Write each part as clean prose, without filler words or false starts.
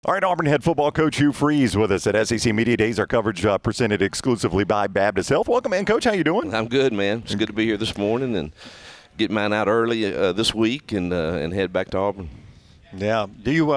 All right, Auburn head football coach Hugh Freeze with us at SEC Media Days. Our coverage presented exclusively by Baptist Health. Welcome in, Coach. How you doing? I'm good, man. It's good to be here this morning and get mine out early this week and head back to Auburn. Yeah. Do you?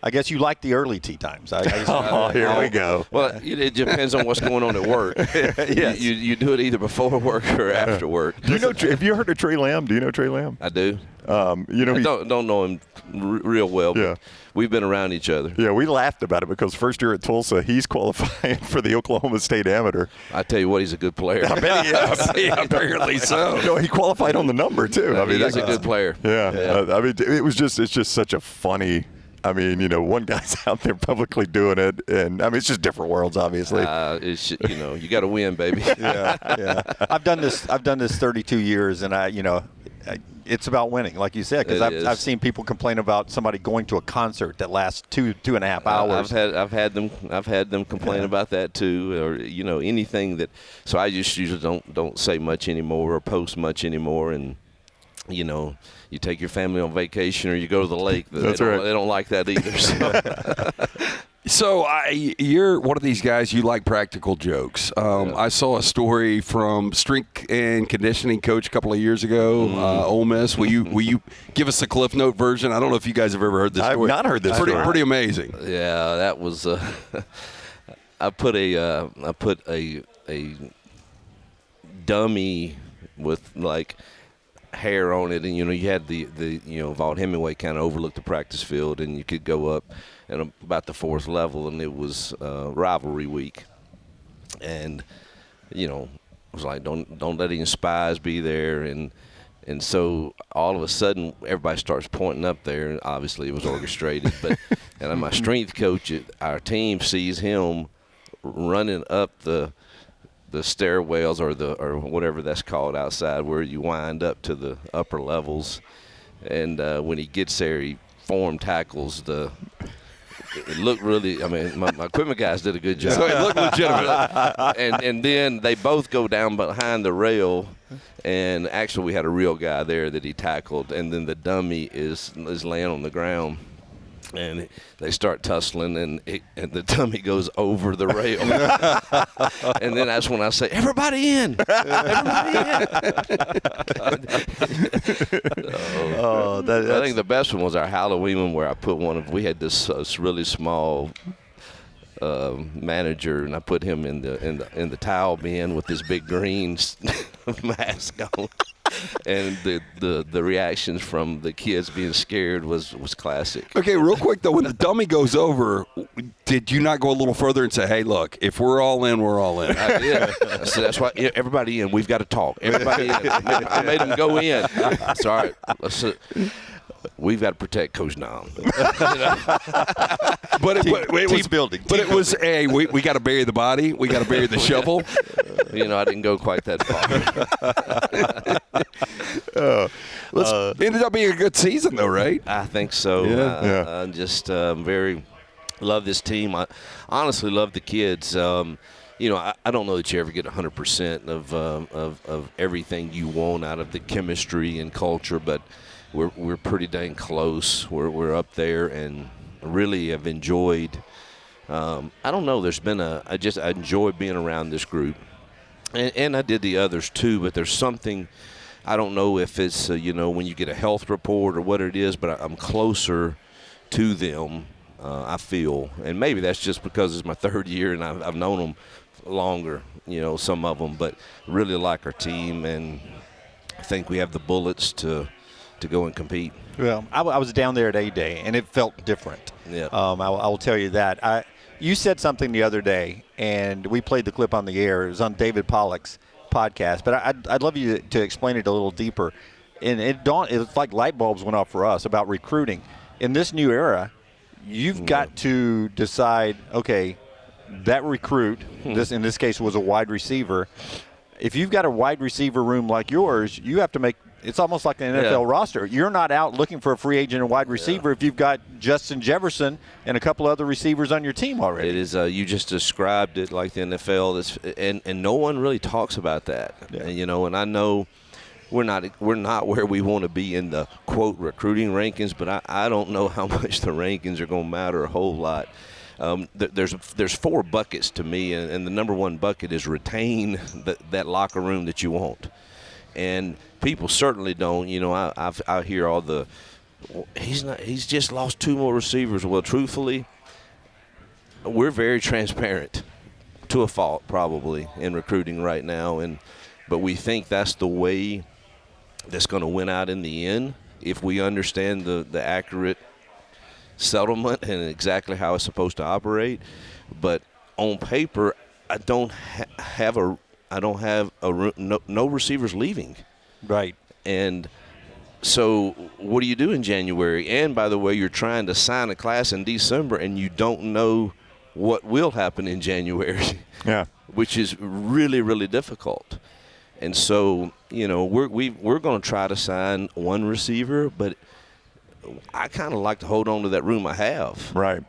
I guess you like the early tea times. Here we go. Well, it depends on what's going on at work. Yes. You do it either before work or after work. Do you know? Have you heard of Trey Lamb? Do you know Trey Lamb? I do. I don't know him real well. Yeah. But we've been around each other. Yeah, we laughed about it because first year at Tulsa, he's qualifying for the Oklahoma State Amateur. I tell you what, he's a good player. I bet he is. Apparently so. No, he qualified on the number too. I mean, he's a good player. Yeah. I mean, it's just such a funny. I mean, one guy's out there publicly doing it, and I mean, it's just different worlds, obviously. You got to win, baby. Yeah. I've done this 32 years, and it's about winning, like you said, because I've seen people complain about somebody going to a concert that lasts two and a half hours. I've had them complain about that too, or anything that. So I just usually don't say much anymore or post much anymore, and you take your family on vacation or you go to the lake. That's right. They don't like that either. So you're one of these guys, you like practical jokes. I saw a story from strength and conditioning coach a couple of years ago, Ole Miss. Will you give us the Cliff Note version? I don't know if you guys have ever heard this story. I've not heard this story. Pretty amazing. Yeah, that was I put a dummy with like hair on it, and you had the Vaught Hemingway kind of overlooked the practice field, and you could go up at about the fourth level, and it was rivalry week, and it was like don't let any spies be there, and so all of a sudden everybody starts pointing up there, and obviously it was orchestrated, and my strength coach at our team sees him running up the stairwells or whatever that's called outside where you wind up to the upper levels, and when he gets there, he form tackles it looked really. I mean, my equipment guys did a good job. So it looked legitimate. and then they both go down behind the rail, and actually we had a real guy there that he tackled, and then the dummy is laying on the ground. And they start tussling, and the dummy goes over the rail. And then that's when I say, everybody in! Everybody in! I think the best one was our Halloween one where I put we had this really small manager, and I put him in the towel bin with this big green mask on. And the reactions from the kids being scared was classic. Okay, real quick, though, when the dummy goes over, did you not go a little further and say, hey, look, if we're all in, we're all in? I did. I said, that's why everybody in. We've got to talk. Everybody in. I made them go in. That's all right. We've got to protect Coach Nom. But it was we got to bury the body. We got to bury the shovel. I didn't go quite that far. Ended up being a good season, though, right? I think so. Yeah. I just very love this team. I honestly love the kids. I don't know that you ever get 100% of everything you want out of the chemistry and culture, but we're pretty dang close. We're up there, and really have enjoyed. I don't know. I enjoy being around this group, and I did the others too. But there's something. I don't know if it's when you get a health report or what it is, but I'm closer to them. I feel, and maybe that's just because it's my third year and I've known them longer. Some of them, but really like our team, and I think we have the bullets to go and compete. Well, I was down there at A-Day, and it felt different. Yeah. I will tell you that. You said something the other day, and we played the clip on the air. It was on David Pollock's podcast, but I'd love you to explain it a little deeper. And it's like light bulbs went off for us about recruiting. In this new era, you've got to decide, okay, that recruit, in this case was a wide receiver. If you've got a wide receiver room like yours, you have to make – it's almost like an NFL roster. You're not out looking for a free agent and wide receiver if you've got Justin Jefferson and a couple other receivers on your team already. It is. You just described it like the NFL. And no one really talks about that. Yeah. And I know we're not where we want to be in the quote recruiting rankings, but I don't know how much the rankings are going to matter a whole lot. There's 4 buckets to me, and the number 1 bucket is retain that locker room that you want. And people certainly don't. You know, I hear all the he's just lost 2 more receivers. Well, truthfully, we're very transparent to a fault probably in recruiting right now, but we think that's the way that's going to win out in the end if we understand the accurate settlement and exactly how it's supposed to operate. But on paper, I don't have no receivers leaving. Right. And so what do you do in January? And by the way, you're trying to sign a class in December, and you don't know what will happen in January. Yeah. Which is really, really difficult. And so, you know, we're going to try to sign 1 receiver, but I kind of like to hold on to that room I have. Right.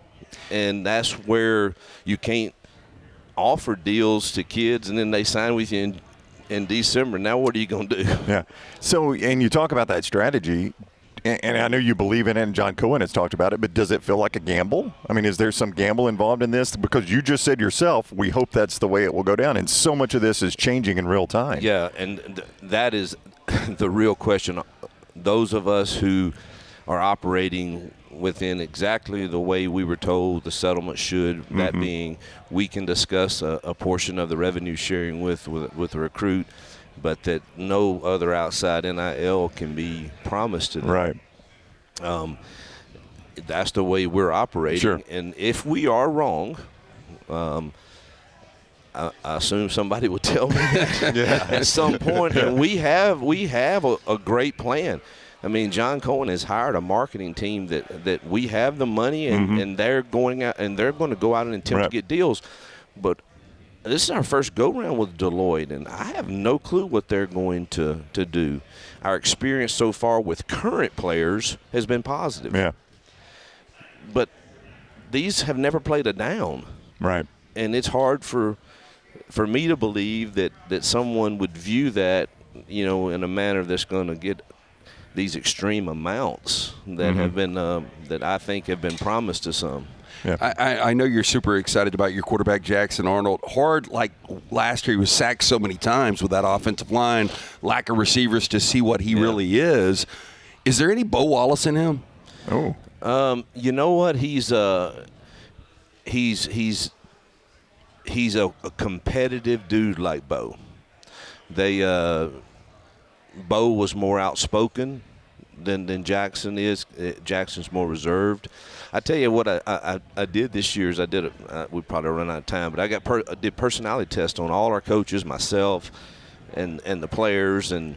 And that's where you can't offer deals to kids and then they sign with you in December. Now what are you going to do? Yeah. So, and you talk about that strategy, and I know you believe in it, and John Cohen has talked about it, but does it feel like a gamble? I mean, is there some gamble involved in this? Because you just said yourself, we hope that's the way it will go down, and so much of this is changing in real time. Yeah, and that is the real question. Those of us who are operating within exactly the way we were told the settlement should, that being we can discuss a portion of the revenue sharing with the recruit, but that no other outside NIL can be promised to them. Right. That's the way we're operating. Sure. And if we are wrong, I assume somebody will tell me that at some point. And we have a great plan. I mean, John Cohen has hired a marketing team that we have the money and they're going out and they're going to go out and attempt to get deals. But this is our first go-round with Deloitte, and I have no clue what they're going to do. Our experience so far with current players has been positive. Yeah. But these have never played a down. Right. And it's hard for me to believe that someone would view that, you know, in a manner that's going to get these extreme amounts that have been that I think have been promised to some. Yeah. I know you're super excited about your quarterback, Jackson Arnold. Hard, like last year, he was sacked so many times with that offensive line, lack of receivers to see what he really is. Is there any Bo Wallace in him? Oh. You know what? He's a competitive dude like Bo. Bo was more outspoken than Jackson is. Jackson's more reserved. I tell you what I did this year is we probably run out of time, but I did personality tests on all our coaches, myself, and the players, and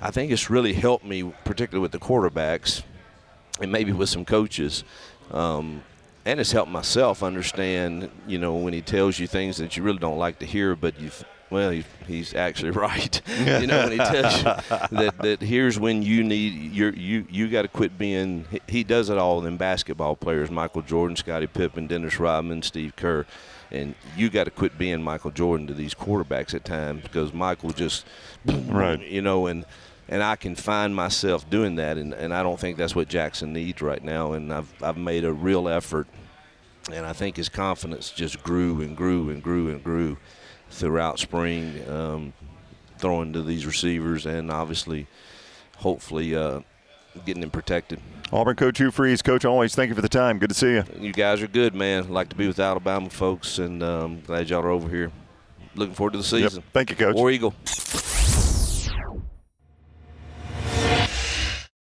I think it's really helped me, particularly with the quarterbacks, and maybe with some coaches. And it's helped myself understand, you know, when he tells you things that you really don't like to hear, but he's actually right. You know, when he tells you that here's when you need you got to quit being. He does it all in basketball players: Michael Jordan, Scottie Pippen, Dennis Rodman, Steve Kerr, and you got to quit being Michael Jordan to these quarterbacks at times because Michael just, you know, and I can find myself doing that, and I don't think that's what Jackson needs right now. And I've made a real effort, and I think his confidence just grew and grew and grew and grew throughout spring, throwing to these receivers and obviously, hopefully, getting them protected. Auburn coach Hugh Freeze. Coach, always thank you for the time. Good to see you. You guys are good, man. Like to be with Alabama folks, and glad y'all are over here. Looking forward to the season. Yep. Thank you, Coach. War Eagle.